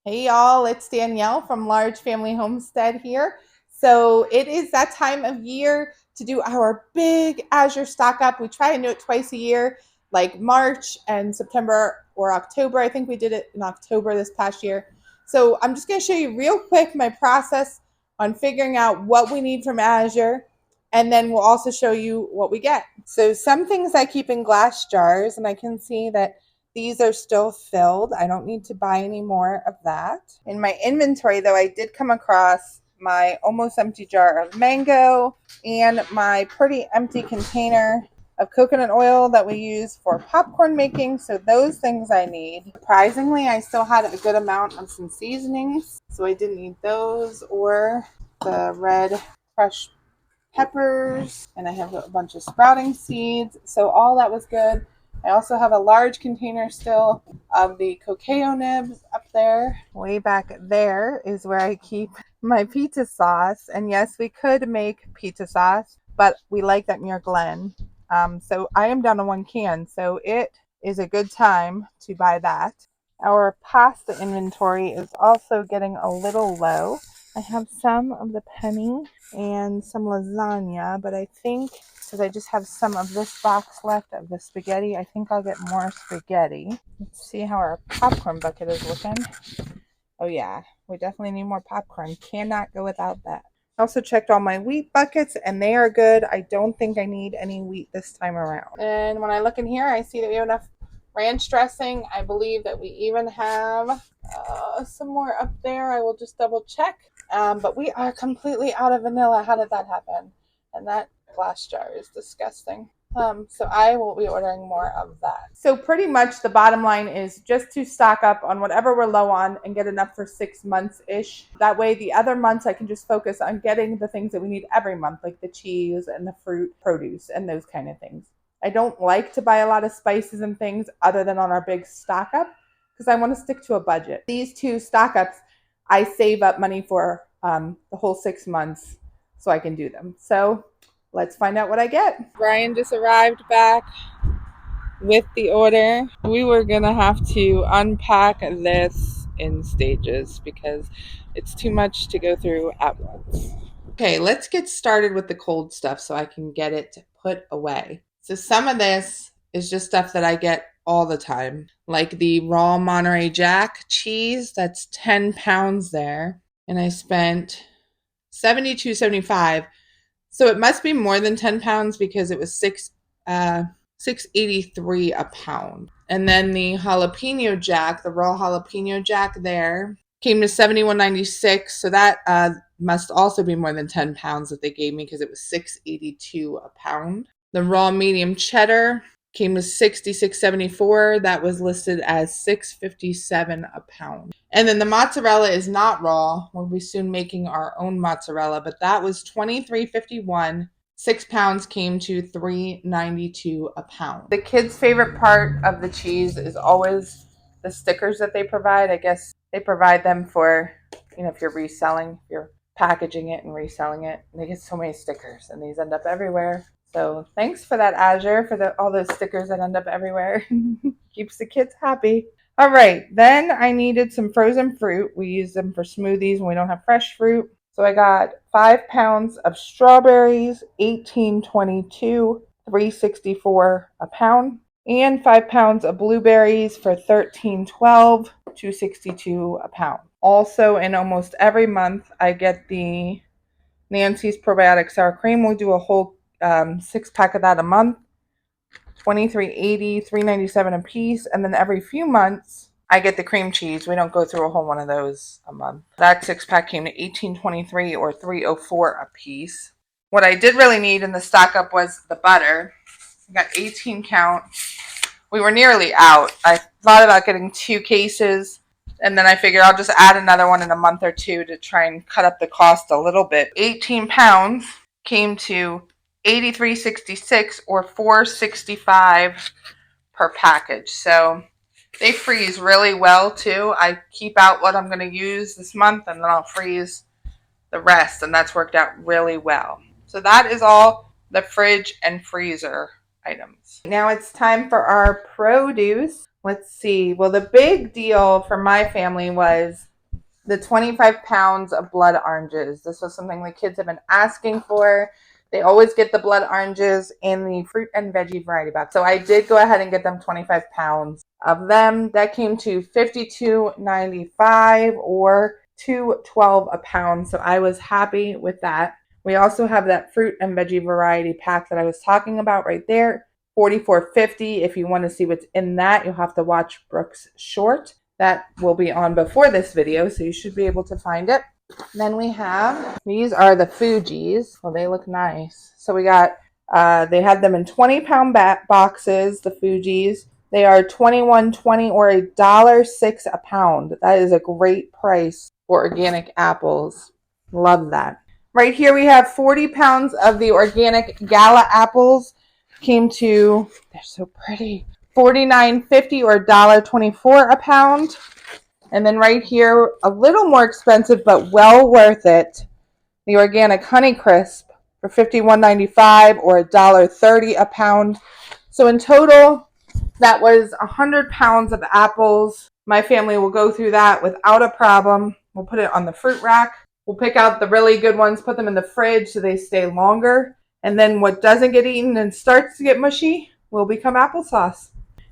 Hey y'all, it's Danielle from Large Family Homestead here. So it is that time of year to do our big Azure stock up. We try and do it twice a year, like March and September or October. I think we did it in October this past year. So I'm just going to show you real quick my process on figuring out what we need from Azure. And then we'll also show you what we get. So some things I keep in glass jars, and I can see that these are still filled. I don't need to buy any more of that. In my inventory, though, I did come across my almost empty jar of mango and my pretty empty container of coconut oil that we use for popcorn making. So those things I need. Surprisingly, I still had a good amount of some seasonings, so I didn't need those or the red crushed peppers, and I have a bunch of sprouting seeds. So all that was good. I also have a large container still of the cacao nibs up there. Way back there is where I keep my pizza sauce. And yes, we could make pizza sauce, but we like that Muir Glen. So I am down to 1 can. So it is a good time to buy that. Our pasta inventory is also getting a little low. I have some of the penny and some lasagna, but I think because I just have some of this box left of the spaghetti, I think I'll get more spaghetti. Let's see how our popcorn bucket is looking. Oh yeah, we definitely need more popcorn. Cannot go without that. I also checked all my wheat buckets and they are good. I don't think I need any wheat this time around. And when I look in here, I see that we have enough ranch dressing. I believe that we even have some more up there. I will just double check. But we are completely out of vanilla. How did that happen? And that glass jar is disgusting. So I will be ordering more of that. So pretty much the bottom line is just to stock up on whatever we're low on and get enough for 6 months-ish. That way the other months I can just focus on getting the things that we need every month, like the cheese and the fruit, produce, and those kind of things. I don't like to buy a lot of spices and things other than on our big stock up because I want to stick to a budget. These two stock ups, I save up money for the whole 6 months so I can do them. So let's find out what I get. Brian just arrived back with the order. We were gonna have to unpack this in stages because it's too much to go through at once. Okay, let's get started with the cold stuff so I can get it put away. So some of this is just stuff that I get all the time, like the raw Monterey Jack cheese. That's 10 pounds there, and I spent $72.75. So it must be more than 10 pounds because it was $6.83 a pound. And then the jalapeno jack, the raw jalapeno jack there, came to $71.96. So that must also be more than 10 pounds that they gave me because it was $6.82 a pound. The raw medium cheddar came to $66.74. That was listed as $6.57 a pound. And then the mozzarella is not raw. We'll be soon making our own mozzarella, but that was $23.51. 6 pounds came to $3.92 a pound. The kids' favorite part of the cheese is always the stickers that they provide. I guess they provide them for, if you're reselling, if you're packaging it and reselling it. And they get so many stickers, and these end up everywhere. So thanks for that, Azure, for all those stickers that end up everywhere. Keeps the kids happy. All right, then I needed some frozen fruit. We use them for smoothies when we don't have fresh fruit. So I got 5 pounds of strawberries, $18.22, $3.64 a pound, and 5 pounds of blueberries for $13.12, $2.62 a pound. Also, in almost every month, I get the Nancy's probiotic sour cream. We'll do a whole 6-pack of that a month. $23.80, $3.97 a piece, and then every few months I get the cream cheese. We don't go through a whole one of those a month. That 6-pack came to $18.23 or $3.04 a piece. What I did really need in the stock up was the butter. I got 18 count. We were nearly out. I thought about getting 2 cases, and then I figured I'll just add another one in a month or two to try and cut up the cost a little bit. 18 pounds came to $83.66 or $4.65 per package. So they freeze really well too. I keep out what I'm going to use this month and then I'll freeze the rest, and that's worked out really well. So that is all the fridge and freezer items. Now it's time for our produce. Let's see. Well, the big deal for my family was the 25 pounds of blood oranges. This was something the kids have been asking for. They always get the blood oranges in the fruit and veggie variety box. So I did go ahead and get them 25 pounds of them. That came to $52.95 or $2.12 a pound. So I was happy with that. We also have that fruit and veggie variety pack that I was talking about right there. $44.50. If you want to see what's in that, you'll have to watch Brooke's short. That will be on before this video, so you should be able to find it. Then we have, these are the Fuji's. Well, they look nice. So we got, they had them in 20-pound boxes, the Fuji's. They are $21.20 or $1.06 a pound. That is a great price for organic apples. Love that. Right here we have 40 pounds of the organic Gala apples. Came to, they're so pretty, $49.50 or $1.24 a pound. And then right here, a little more expensive, but well worth it, the organic Honeycrisp for $51.95 or $1.30 a pound. So in total, that was 100 pounds of apples. My family will go through that without a problem. We'll put it on the fruit rack. We'll pick out the really good ones, put them in the fridge so they stay longer. And then what doesn't get eaten and starts to get mushy will become applesauce.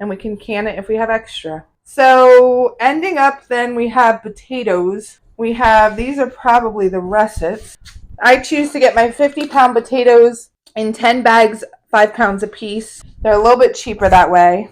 And we can can it if we have extra. So ending up then we have potatoes. We have, these are probably the russets. I choose to get my 50-pound potatoes in 10 bags, 5 pounds a piece. They're a little bit cheaper that way.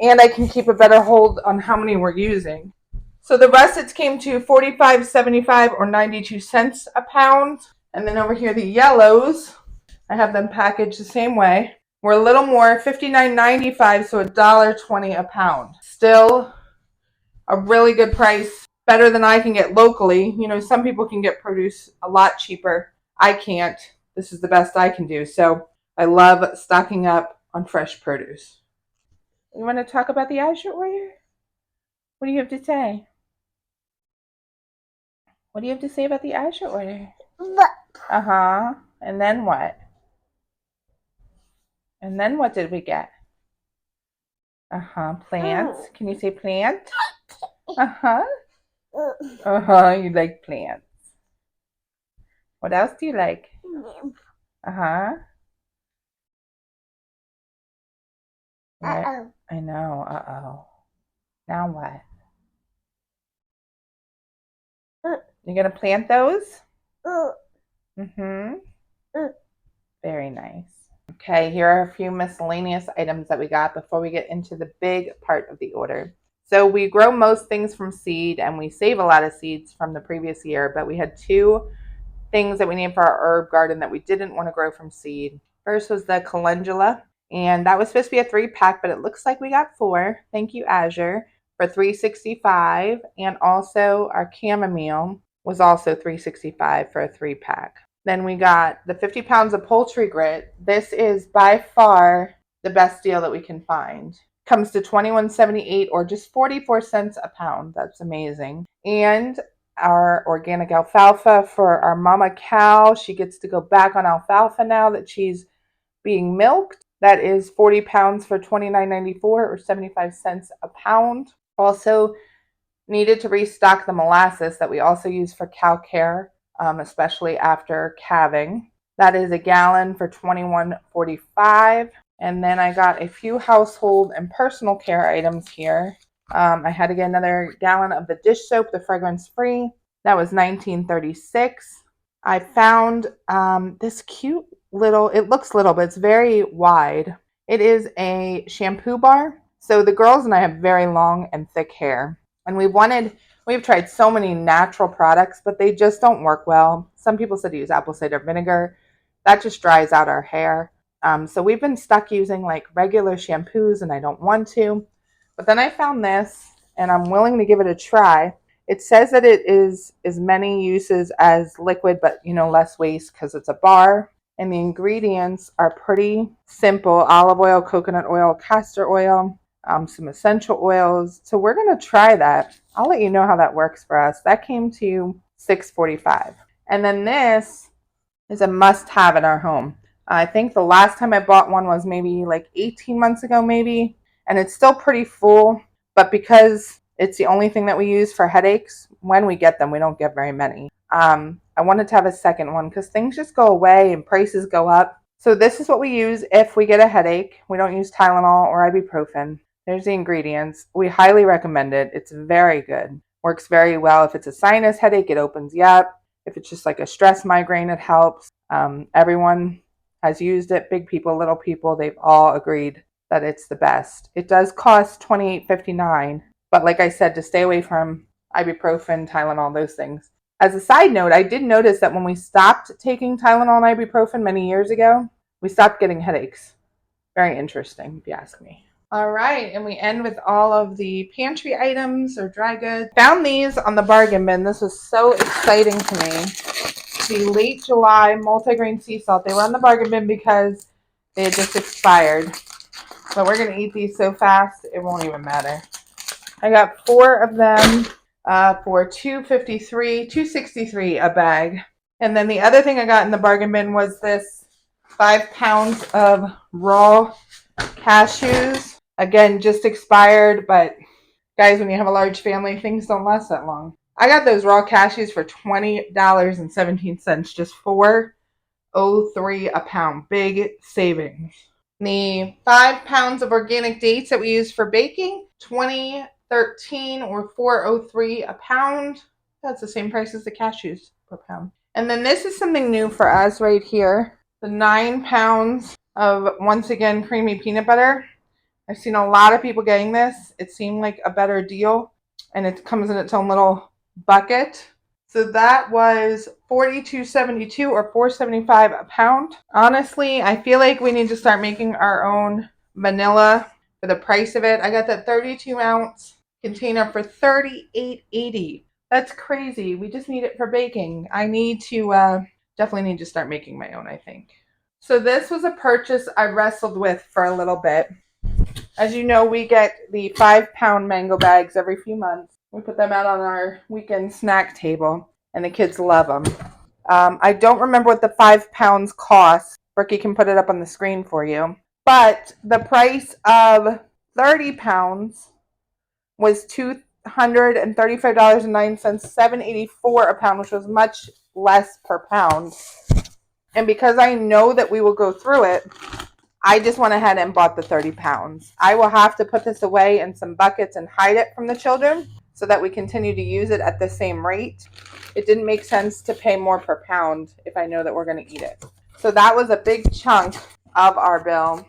And I can keep a better hold on how many we're using. So the russets came to $45.75 or 92 cents a pound. And then over here the yellows, I have them packaged the same way. We're a little more, $59.95, so $1.20 a pound. Still a really good price, better than I can get locally. You know, some people can get produce a lot cheaper. I can't. This is the best I can do. So I love stocking up on fresh produce. You want to talk about the Azure order? What do you have to say? What do you have to say about the Azure order? Uh-huh. And then what? And then what did we get? Uh-huh. Plants. Can you say plant? Uh-huh. Uh-huh. You like plants. What else do you like? Uh-huh. Right. I know. Uh-oh. Now what? You're going to plant those? Mm-hmm. Very nice. Okay, here are a few miscellaneous items that we got before we get into the big part of the order. So we grow most things from seed and we save a lot of seeds from the previous year, but we had 2 things that we needed for our herb garden that we didn't want to grow from seed. First was the calendula, and that was supposed to be a 3-pack, but it looks like we got 4. Thank you, Azure, for $3.65, and also our chamomile was also $3.65 for a 3-pack. Then we got the 50 pounds of poultry grit. This is by far the best deal that we can find. Comes to $21.78 or just 44 cents a pound. That's amazing. And our organic alfalfa for our mama cow. She gets to go back on alfalfa now that she's being milked. That is 40 pounds for $29.94 or 75 cents a pound. Also needed to restock the molasses that we also use for cow care, especially after calving. That is a gallon for $21.45. And then I got a few household and personal care items here. I had to get another gallon of the dish soap, the fragrance free. That was $19.36. I found this cute little, it looks little, but it's very wide. It is a shampoo bar. So the girls and I have very long and thick hair. And we've tried so many natural products, but they just don't work well. Some people said to use apple cider vinegar. That just dries out our hair. So we've been stuck using like regular shampoos and I don't want to. But then I found this and I'm willing to give it a try. It says that it is as many uses as liquid, but less waste because it's a bar. And the ingredients are pretty simple: olive oil, coconut oil, castor oil, some essential oils. So we're going to try that. I'll let you know how that works for us. That came to $6.45. And then this is a must-have in our home. I think the last time I bought one was maybe like 18 months ago, maybe. And it's still pretty full. But because It's the only thing that we use for headaches. When we get them, we don't get very many. I wanted to have a second one because things just go away and prices go up. So this is what we use if we get a headache. We don't use Tylenol or ibuprofen. There's the ingredients. We highly recommend it. It's very good. Works very well. If it's a sinus headache, it opens you up. If it's just like a stress migraine, it helps. Everyone has used it. Big people, little people, they've all agreed that it's the best. It does cost $28.59, but like I said, to stay away from ibuprofen, Tylenol, those things. As a side note, I did notice that when we stopped taking Tylenol and ibuprofen many years ago, we stopped getting headaches. Very interesting, if you ask me. All right, and we end with all of the pantry items or dry goods. Found these on the bargain bin. This was so exciting to me. The late July multigrain sea salt. They were on the bargain bin because they had just expired. But we're going to eat these so fast, it won't even matter. I got 4 of them for $2.63 a bag. And then the other thing I got in the bargain bin was this 5 pounds of raw cashews. Again, just expired, but guys, when you have a large family, things don't last that long. I got those raw cashews for $20.17, just $4.03 a pound. Big savings. The 5 pounds of organic dates that we use for baking, $20.13 or $4.03 a pound. That's the same price as the cashews per pound. And then this is something new for us right here. The 9 pounds of, once again, creamy peanut butter. I've seen a lot of people getting this. It seemed like a better deal, and it comes in its own little bucket. So that was $42.72 or $4.75 a pound. Honestly, I feel like we need to start making our own vanilla for the price of it. I got that 32-ounce container for $38.80. That's crazy. We just need it for baking. I need to definitely need to start making my own, I think. So this was a purchase I wrestled with for a little bit. As you know, we get the 5-pound mango bags every few months. We put them out on our weekend snack table, and the kids love them. I don't remember what the 5 pounds cost. Ricky can put it up on the screen for you. But the price of 30 pounds was $235.09, $7.84 a pound, which was much less per pound. And because I know that we will go through it, I just went ahead and bought the 30 pounds. I will have to put this away in some buckets and hide it from the children so that we continue to use it at the same rate. It didn't make sense to pay more per pound if I know that we're going to eat it. So that was a big chunk of our bill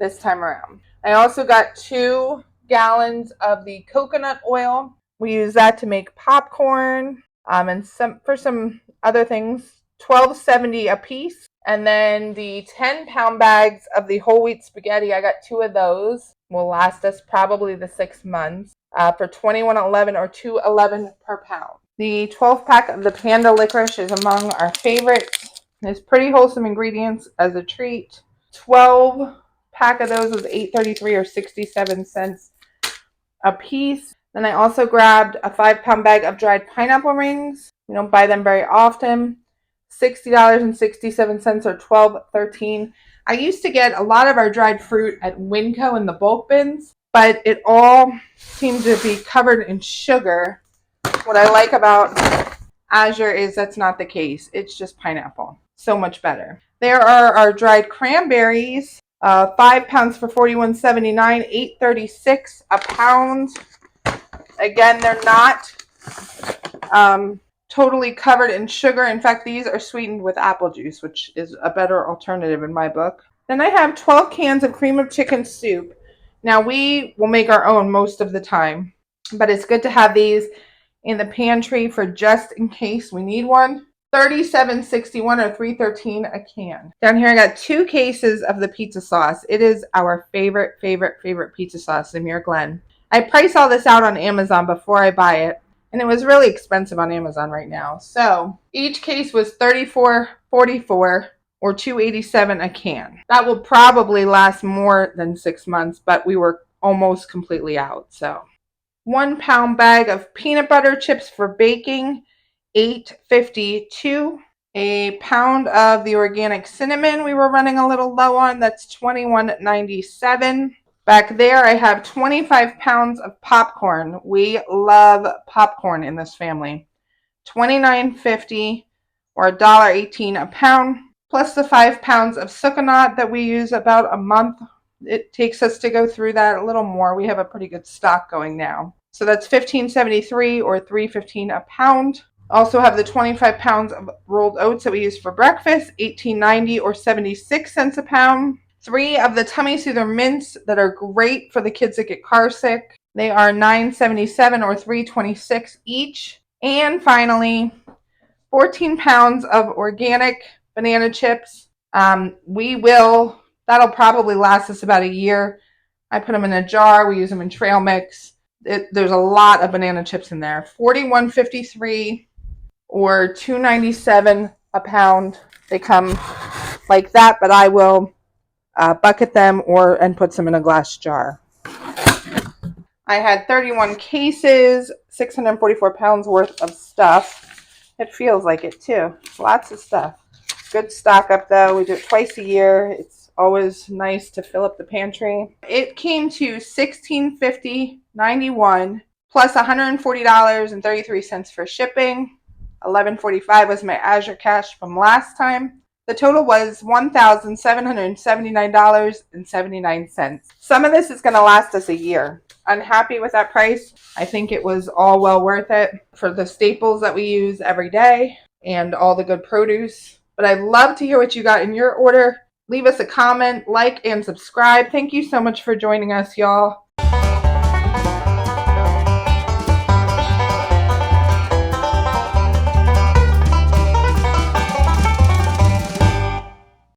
this time around. I also got 2 gallons of the coconut oil. We use that to make popcorn and for some other things. $12.70 a piece. And then the 10-pound bags of the whole wheat spaghetti, I got 2 of those. Will last us probably the 6 months for $21.11 or $2.11 per pound. The 12-pack of the Panda licorice is among our favorites. It's pretty wholesome ingredients as a treat. 12-pack of those was $8.33 or 67 cents a piece. Then I also grabbed a 5-pound bag of dried pineapple rings. We don't buy them very often. $60.67 or $12.13. I used to get a lot of our dried fruit at Winco in the bulk bins, but it all seemed to be covered in sugar. What I like about Azure is that's not the case. It's just pineapple. So much better. There are our dried cranberries, 5 pounds for $41.79, $8.36 a pound. Again, they're not totally covered in sugar. In fact, these are sweetened with apple juice, which is a better alternative in my book. Then I have 12 cans of cream of chicken soup. Now, we will make our own most of the time, but it's good to have these in the pantry for just in case we need one. $37.61 or $3.13 a can. Down here, I got 2 cases of the pizza sauce. It is our favorite pizza sauce, Amir Glen. I price all this out on Amazon before I buy it. And it was really expensive on Amazon right now. So each case was $34.44 or $2.87 a can. That will probably last more than 6 months, but we were almost completely out. So 1 pound bag of peanut butter chips for baking, $8.52. A pound of the organic cinnamon we were running a little low on. That's $21.97. Back there, I have 25 pounds of popcorn. We love popcorn in this family. $29.50 or $1.18 a pound, plus the 5 pounds of sucanat that we use about a month. It takes us to go through that a little more. We have a pretty good stock going now. So that's $15.73 or $3.15 a pound. Also have the 25 pounds of rolled oats that we use for breakfast, $18.90 or 76 cents a pound. 3 of the Tummy Soother mints that are great for the kids that get car sick. They are $9.77 or $3.26 each. And finally, 14 pounds of organic banana chips. That'll probably last us about a year. I put them in a jar. We use them in trail mix. There's a lot of banana chips in there. $41.53 or $2.97 a pound. They come like that, but I will bucket them and put them in a glass jar. I had 31 cases, 644 pounds worth of stuff. It feels like it too. Lots of stuff. Good stock up though. We do it twice a year. It's always nice to fill up the pantry. It came to $16.50.91 plus $140.33 for shipping. $11.45 was my Azure cash from last time. The total was $1,779.79. Some of this is going to last us a year. Unhappy with that price. I think it was all well worth it for the staples that we use every day and all the good produce. But I'd love to hear what you got in your order. Leave us a comment, like, and subscribe. Thank you so much for joining us, y'all.